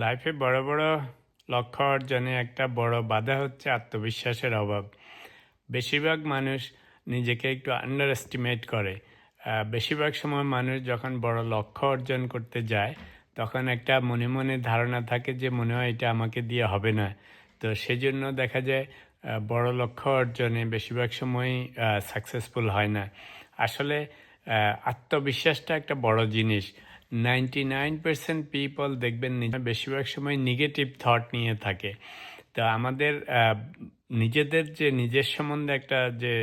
লাইফে বড় বড় লক্ষ্য অর্জনে একটা বড় বাধা হচ্ছে আত্মবিশ্বাসের অভাব। বেশিরভাগ মানুষ নিজেকে একটু আন্ডার এস্টিমেট করে। বেশিরভাগ সময় মানুষ যখন বড় লক্ষ্য অর্জন করতে যায় তখন একটা মনে মনে ধারণা থাকে যে মনে হয় এটা আমাকে দিয়ে হবে না। তো সেজন্য দেখা যায় বড় লক্ষ্য অর্জনে বেশিরভাগ সময়ই সাকসেসফুল হয় না। আসলে আত্মবিশ্বাসটা একটা বড় জিনিস। 99% পিপল দেখবেন বেশিরভাগ সময় নেগেটিভ থট নিয়ে থাকে। তো আমাদের নিজেদের যে নিজের সম্বন্ধে একটা যে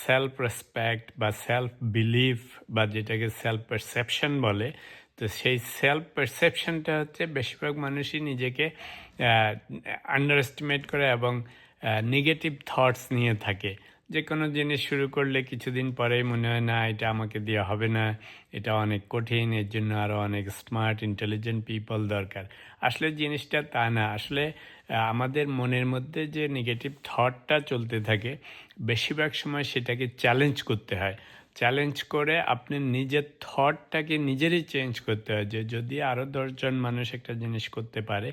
সেলফ রেসপেক্ট বা সেলফ বিলিফ বা যেটাকে সেলফ পারসেপশন বলে, তো সেই সেলফ পারসেপশনটা হচ্ছে বেশিরভাগ মানুষই নিজেকে আন্ডার এস্টিমেট করে এবং নেগেটিভ থটস নিয়ে থাকে। যে কোনো জিনিস শুরু করলে কিছুদিন পরেই মনে হয় না এটা আমাকে দিয়ে হবে না, এটা অনেক কঠিন, এর জন্য আরও অনেক স্মার্ট ইন্টেলিজেন্ট পিপল দরকার। আসলে জিনিসটা তা না। আসলে আমাদের মনের মধ্যে যে নেগেটিভ থটটা চলতে থাকে বেশিরভাগ সময় সেটাকে চ্যালেঞ্জ করতে হয়। চ্যালেঞ্জ করে আপনি নিজের থটটাকে নিজেরই চেঞ্জ করতে হয় যে যদি আরও 10জন মানুষ একটা জিনিস করতে পারে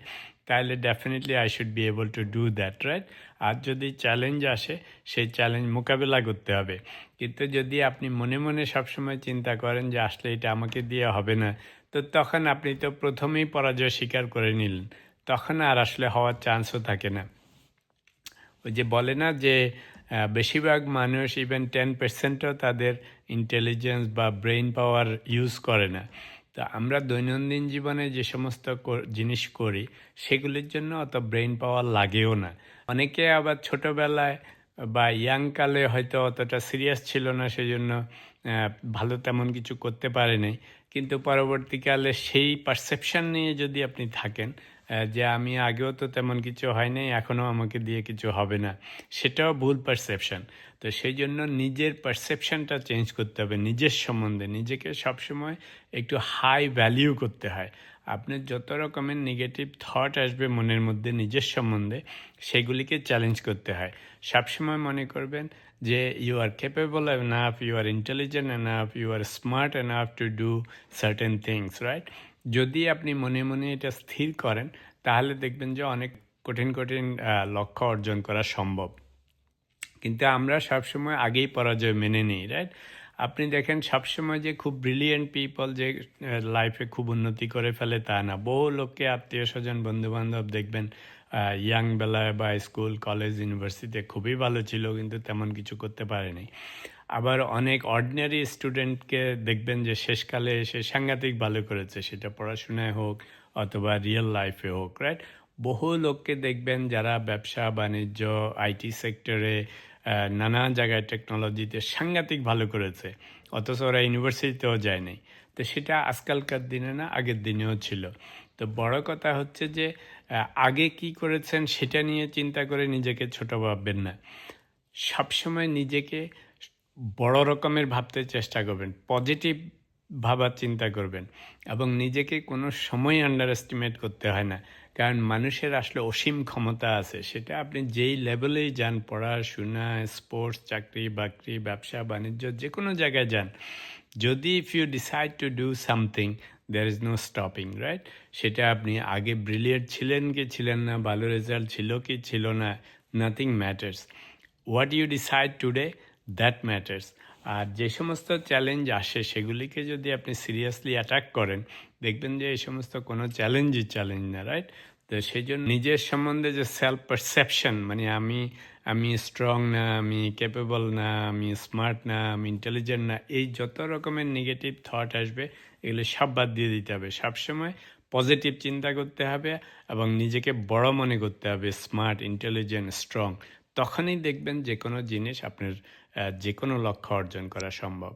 তাহলে definitely I should be able to do that, right? আর যদি চ্যালেঞ্জ আসে সেই চ্যালেঞ্জ মোকাবেলা করতে হবে। কিন্তু যদি আপনি মনে মনে সবসময় চিন্তা করেন যে আসলে এটা আমাকে দিয়ে হবে না, তো তখন আপনি তো প্রথমেই পরাজয় স্বীকার করে নিলেন। তখন আর আসলে হওয়ার চান্সও থাকে না। ওই যে বলে না যে বেশিরভাগ মানুষ ইভেন 10%ও তাদের ইন্টেলিজেন্স বা ব্রেইন পাওয়ার ইউজ করে না। তো আমরা দৈনন্দিন জীবনে যে সমস্ত জিনিস করি সেগুলির জন্য অত ব্রেইন পাওয়ার লাগেও না। অনেকে আবার ছোটবেলায় বা ইয়াংকালে হয়তো অতটা সিরিয়াস ছিল না, সেজন্য ভালো তেমন কিছু করতে পারে নাই। কিন্তু পরবর্তীকালে সেই পারসেপশন নিয়ে যদি আপনি থাকেন যে আমি আগেও তো তেমন কিছু হয় নাই, এখনও আমাকে দিয়ে কিছু হবে না, সেটাও ভুল পারসেপশন। তো সেই জন্য নিজের পারসেপশনটা চেঞ্জ করতে হবে নিজের সম্বন্ধে। নিজেকে সবসময় একটু হাই ভ্যালিউ করতে হয়। আপনার যত রকমের নেগেটিভ থট আসবে মনের মধ্যে নিজের সম্বন্ধে, সেগুলিকে চ্যালেঞ্জ করতে হয়। সবসময় মনে করবেন যে you are capable enough, you are intelligent enough, you are smart enough to do certain things, right? যদি আপনি মনে মনে এটা স্থির করেন তাহলে দেখবেন যে অনেক কঠিন কঠিন লক্ষ্য অর্জন করা সম্ভব। কিন্তু আমরা সবসময় আগেই পরাজয় মেনে নিই, রাইট? আপনি দেখেন সবসময় যে খুব ব্রিলিয়েন্ট পিপল যে লাইফে খুব উন্নতি করে ফেলে তা না। বহু লোককে আত্মীয় স্বজন বন্ধু বান্ধব দেখবেন ইয়াং বেলায় বা স্কুল কলেজ ইউনিভার্সিটিতে খুবই ভালো ছিল কিন্তু তেমন কিছু করতে পারেনি। আবার অনেক অর্ডিনারি স্টুডেন্টকে দেখবেন যে শেষকালে এসে সাংঘাতিক ভালো করেছে, সেটা পড়াশোনায় হোক অথবা রিয়েল লাইফে হোক, রাইট? বহু লোককে দেখবেন যারা ব্যবসা বাণিজ্য আইটি সেক্টরে নানা জায়গায় টেকনোলজিতে সাংঘাতিক ভালো করেছে, অথচ ওরা ইউনিভার্সিটিতেও যায় নাই। তো সেটা আজকালকার দিনে না, আগের দিনেও ছিল। তো বড় কথা হচ্ছে যে আগে কি করেছেন সেটা নিয়ে চিন্তা করে নিজেকে ছোট ভাববেন না। সবসময় নিজেকে বড় রকমের ভাবতে চেষ্টা করবেন, পজিটিভ ভাবার চিন্তা করবেন এবং নিজেকে কোনো সময় আন্ডার এস্টিমেট করতে হয় না। কারণ মানুষের আসলে অসীম ক্ষমতা আছে, সেটা আপনি যেই লেভেলেই যান, পড়াশোনা, স্পোর্টস, চাকরি বাকরি, ব্যবসা বাণিজ্য, যে কোনো জায়গায় যান, যদি if you decide to do something there is no stopping, right? সেটা আপনি আগে ব্রিলিয়েন্ট ছিলেন কি ছিলেন না, ভালো রেজাল্ট ছিল কি ছিল না, nothing matters. What you decide today, that matters. আর যে সমস্ত চ্যালেঞ্জ আসে সেগুলিকে যদি আপনি সিরিয়াসলি অ্যাটাক করেন দেখবেন যে এই সমস্ত কোনো চ্যালেঞ্জই চ্যালেঞ্জ না, রাইট? তো সেই জন্য নিজের সম্বন্ধে যে সেলফ পারসেপশন, মানে আমি আমি স্ট্রং না, আমি ক্যাপেবল না, আমি স্মার্ট না, আমি ইন্টেলিজেন্ট না, এই যত রকমের নেগেটিভ থট আসবে এগুলো সব বাদ দিয়ে দিতে হবে। সবসময় পজিটিভ চিন্তা করতে হবে এবং নিজেকে বড় মনে করতে হবে, স্মার্ট, ইন্টেলিজেন্ট, স্ট্রং। তখনই দেখবেন যে কোনো জিনিস আপনার যে কোনো লক্ষ্য অর্জন করা সম্ভব।